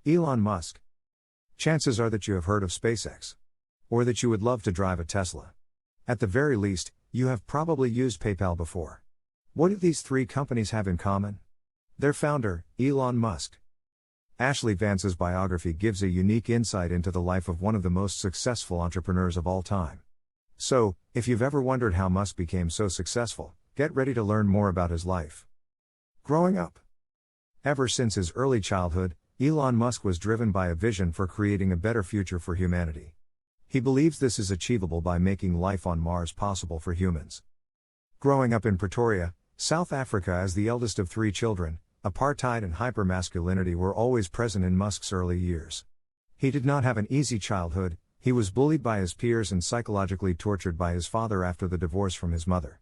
Elon Musk. Chances are that you have heard of SpaceX. Or that you would love to drive a Tesla. At the very least, you have probably used PayPal before. What do these three companies have in common? Their founder, Elon Musk. Ashlee Vance's biography gives a unique insight into the life of one of the most successful entrepreneurs of all time. So, if you've ever wondered how Musk became so successful, get ready to learn more about his life. Growing up. Ever since his early childhood, Elon Musk was driven by a vision for creating a better future for humanity. He believes this is achievable by making life on Mars possible for humans. Growing up in Pretoria, South Africa as the eldest of three children, apartheid and hypermasculinity were always present in Musk's early years. He did not have an easy childhood. He was bullied by his peers and psychologically tortured by his father after the divorce from his mother.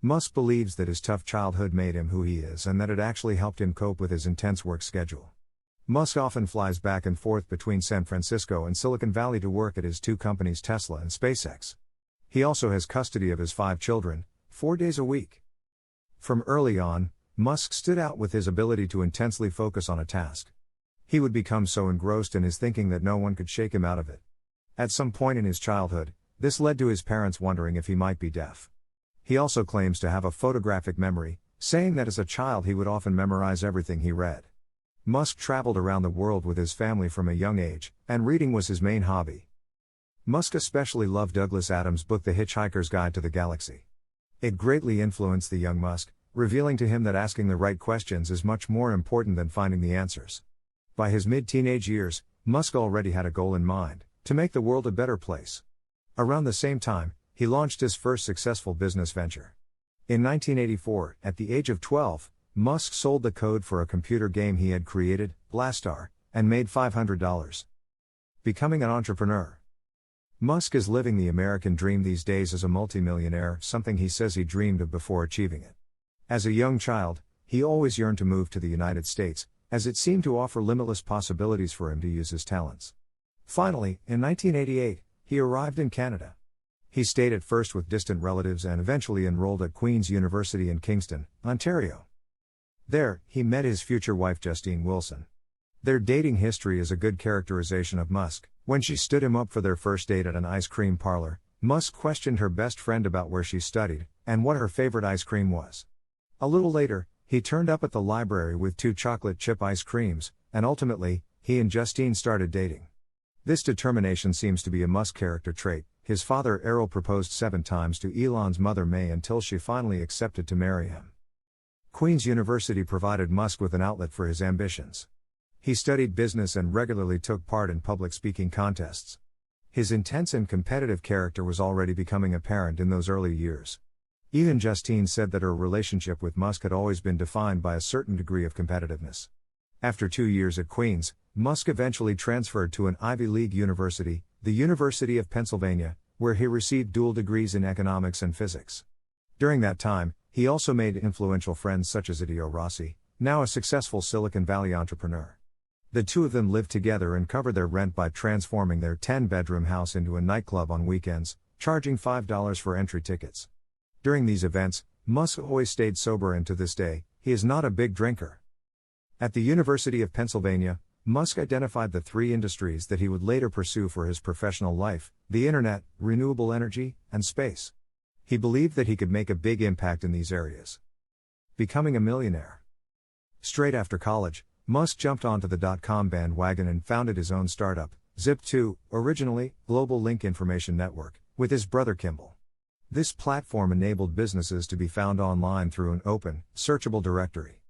Musk believes that his tough childhood made him who he is and that it actually helped him cope with his intense work schedule. Musk often flies back and forth between San Francisco and Silicon Valley to work at his two companies Tesla and SpaceX. He also has custody of his 5 children, 4 days a week. From early on, Musk stood out with his ability to intensely focus on a task. He would become so engrossed in his thinking that no one could shake him out of it. At some point in his childhood, this led to his parents wondering if he might be deaf. He also claims to have a photographic memory, saying that as a child he would often memorize everything he read. Musk traveled around the world with his family from a young age, and reading was his main hobby. Musk especially loved Douglas Adams' book The Hitchhiker's Guide to the Galaxy. It greatly influenced the young Musk, revealing to him that asking the right questions is much more important than finding the answers. By his mid-teenage years, Musk already had a goal in mind: to make the world a better place. Around the same time, he launched his first successful business venture. In 1984, at the age of 12, Musk sold the code for a computer game he had created, Blastar, and made $500. Becoming an entrepreneur. Musk is living the American dream these days as a multimillionaire, something he says he dreamed of before achieving it. As a young child, he always yearned to move to the United States, as it seemed to offer limitless possibilities for him to use his talents. Finally, in 1988, he arrived in Canada. He stayed at first with distant relatives and eventually enrolled at Queen's University in Kingston, Ontario. There, he met his future wife Justine Wilson. Their dating history is a good characterization of Musk. When she stood him up for their first date at an ice cream parlor, Musk questioned her best friend about where she studied, and what her favorite ice cream was. A little later, he turned up at the library with 2 chocolate chip ice creams, and ultimately, he and Justine started dating. This determination seems to be a Musk character trait. His father Errol proposed 7 times to Elon's mother May until she finally accepted to marry him. Queen's University provided Musk with an outlet for his ambitions. He studied business and regularly took part in public speaking contests. His intense and competitive character was already becoming apparent in those early years. Even Justine said that her relationship with Musk had always been defined by a certain degree of competitiveness. After 2 years at Queen's, Musk eventually transferred to an Ivy League university, the University of Pennsylvania, where he received dual degrees in economics and physics. During that time, he also made influential friends such as Ittio Rossi, now a successful Silicon Valley entrepreneur. The two of them lived together and covered their rent by transforming their 10-bedroom house into a nightclub on weekends, charging $5 for entry tickets. During these events, Musk always stayed sober, and to this day, he is not a big drinker. At the University of Pennsylvania, Musk identified the 3 industries that he would later pursue for his professional life: the internet, renewable energy, and space. He believed that he could make a big impact in these areas. Becoming a millionaire. Straight after college, Musk jumped onto the dot-com bandwagon and founded his own startup, Zip2, originally Global Link Information Network, with his brother Kimball. This platform enabled businesses to be found online through an open, searchable directory.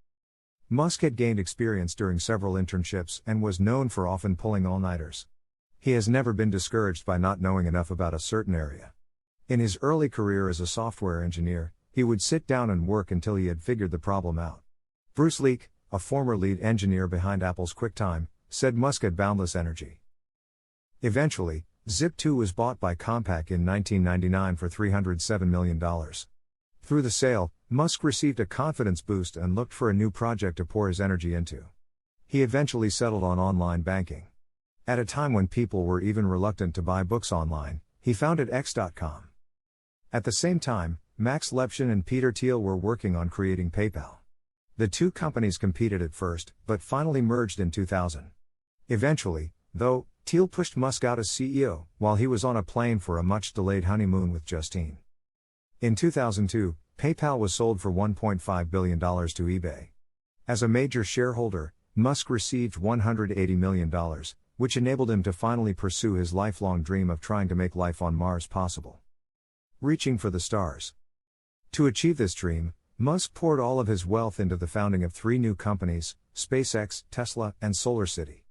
Musk had gained experience during several internships and was known for often pulling all-nighters. He has never been discouraged by not knowing enough about a certain area. In his early career as a software engineer, he would sit down and work until he had figured the problem out. Bruce Leak, a former lead engineer behind Apple's QuickTime, said Musk had boundless energy. Eventually, Zip2 was bought by Compaq in 1999 for $307 million. Through the sale, Musk received a confidence boost and looked for a new project to pour his energy into. He eventually settled on online banking. At a time when people were even reluctant to buy books online, he founded X.com. At the same time, Max Levchin and Peter Thiel were working on creating PayPal. The two companies competed at first, but finally merged in 2000. Eventually, though, Thiel pushed Musk out as CEO, while he was on a plane for a much-delayed honeymoon with Justine. In 2002, PayPal was sold for $1.5 billion to eBay. As a major shareholder, Musk received $180 million, which enabled him to finally pursue his lifelong dream of trying to make life on Mars possible. Reaching for the stars. To achieve this dream, Musk poured all of his wealth into the founding of 3 new companies: SpaceX, Tesla, and SolarCity.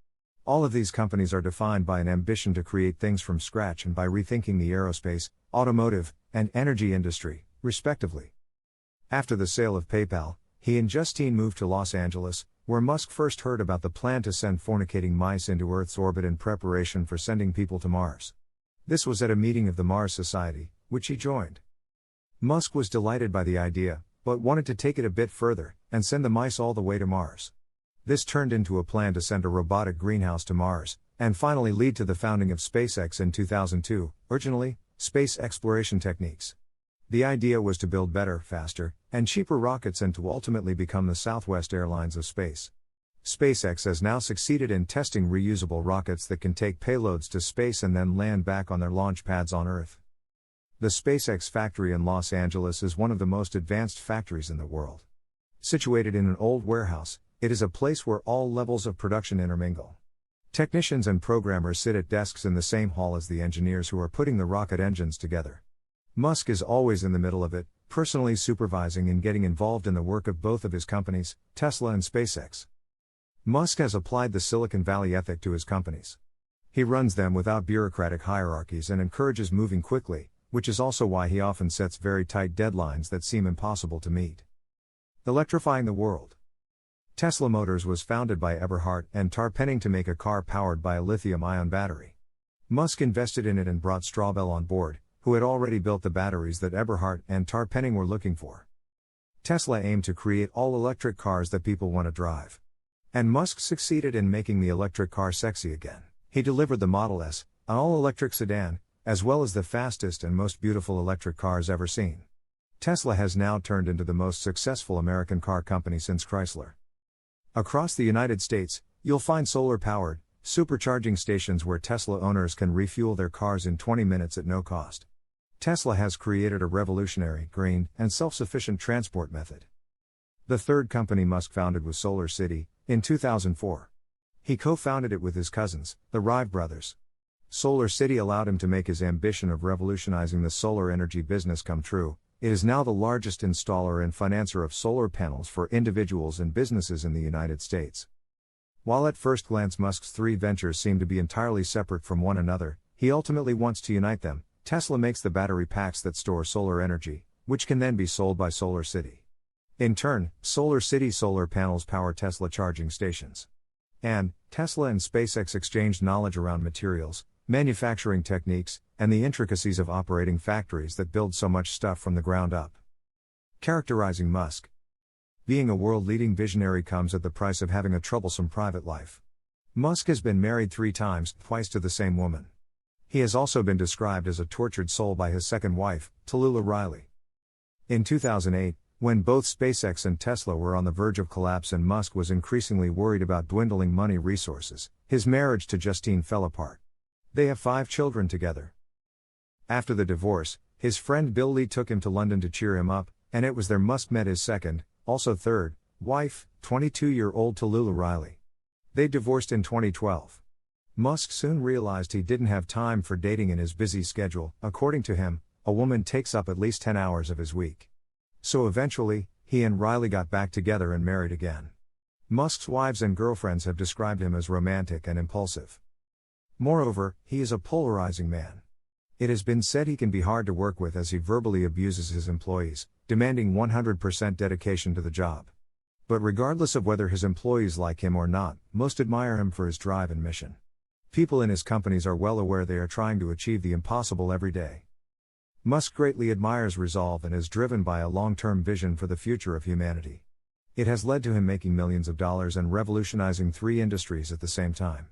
All of these companies are defined by an ambition to create things from scratch and by rethinking the aerospace, automotive, and energy industry, respectively. After the sale of PayPal, he and Justine moved to Los Angeles, where Musk first heard about the plan to send fornicating mice into Earth's orbit in preparation for sending people to Mars. This was at a meeting of the Mars Society, which he joined. Musk was delighted by the idea, but wanted to take it a bit further, and send the mice all the way to Mars. This turned into a plan to send a robotic greenhouse to Mars, and finally lead to the founding of SpaceX in 2002, originally, Space Exploration Techniques. The idea was to build better, faster, and cheaper rockets and to ultimately become the Southwest Airlines of space. SpaceX has now succeeded in testing reusable rockets that can take payloads to space and then land back on their launch pads on Earth. The SpaceX factory in Los Angeles is one of the most advanced factories in the world. Situated in an old warehouse, it is a place where all levels of production intermingle. Technicians and programmers sit at desks in the same hall as the engineers who are putting the rocket engines together. Musk is always in the middle of it, personally supervising and getting involved in the work of both of his companies, Tesla and SpaceX. Musk has applied the Silicon Valley ethic to his companies. He runs them without bureaucratic hierarchies and encourages moving quickly, which is also why he often sets very tight deadlines that seem impossible to meet. Electrifying the world. Tesla Motors was founded by Eberhard and Tarpenning to make a car powered by a lithium-ion battery. Musk invested in it and brought Straubel on board, who had already built the batteries that Eberhard and Tarpenning were looking for. Tesla aimed to create all-electric cars that people want to drive. And Musk succeeded in making the electric car sexy again. He delivered the Model S, an all-electric sedan, as well as the fastest and most beautiful electric cars ever seen. Tesla has now turned into the most successful American car company since Chrysler. Across the United States, you'll find solar-powered, supercharging stations where Tesla owners can refuel their cars in 20 minutes at no cost. Tesla has created a revolutionary, green, and self-sufficient transport method. The third company Musk founded was SolarCity, in 2004. He co-founded it with his cousins, the Rive brothers. SolarCity allowed him to make his ambition of revolutionizing the solar energy business come true. It is now the largest installer and financer of solar panels for individuals and businesses in the United States. While at first glance Musk's 3 ventures seem to be entirely separate from one another, he ultimately wants to unite them. Tesla makes the battery packs that store solar energy, which can then be sold by SolarCity. In turn, SolarCity solar panels power Tesla charging stations. And Tesla and SpaceX exchanged knowledge around materials, manufacturing techniques, and the intricacies of operating factories that build so much stuff from the ground up. Characterizing Musk. Being a world-leading visionary comes at the price of having a troublesome private life. Musk has been married 3 times, twice to the same woman. He has also been described as a tortured soul by his second wife, Tallulah Riley. In 2008, when both SpaceX and Tesla were on the verge of collapse and Musk was increasingly worried about dwindling money resources, his marriage to Justine fell apart. They have 5 children together. After the divorce, his friend Bill Lee took him to London to cheer him up, and it was there Musk met his second, also third, wife, 22-year-old Tallulah Riley. They divorced in 2012. Musk soon realized he didn't have time for dating in his busy schedule. According to him, a woman takes up at least 10 hours of his week. So eventually, he and Riley got back together and married again. Musk's wives and girlfriends have described him as romantic and impulsive. Moreover, he is a polarizing man. It has been said he can be hard to work with as he verbally abuses his employees, demanding 100% dedication to the job. But regardless of whether his employees like him or not, most admire him for his drive and mission. People in his companies are well aware they are trying to achieve the impossible every day. Musk greatly admires resolve and is driven by a long-term vision for the future of humanity. It has led to him making millions of dollars and revolutionizing 3 industries at the same time.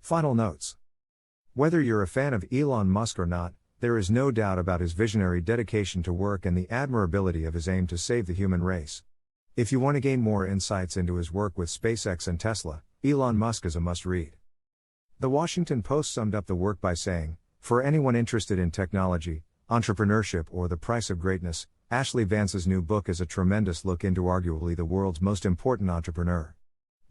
Final notes. Whether you're a fan of Elon Musk or not, there is no doubt about his visionary dedication to work and the admirability of his aim to save the human race. If you want to gain more insights into his work with SpaceX and Tesla, Elon Musk is a must-read. The Washington Post summed up the work by saying, "For anyone interested in technology, entrepreneurship, or the price of greatness, Ashlee Vance's new book is a tremendous look into arguably the world's most important entrepreneur."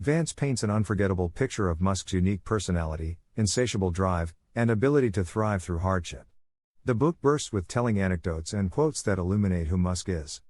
Vance paints an unforgettable picture of Musk's unique personality, insatiable drive, and ability to thrive through hardship. The book bursts with telling anecdotes and quotes that illuminate who Musk is.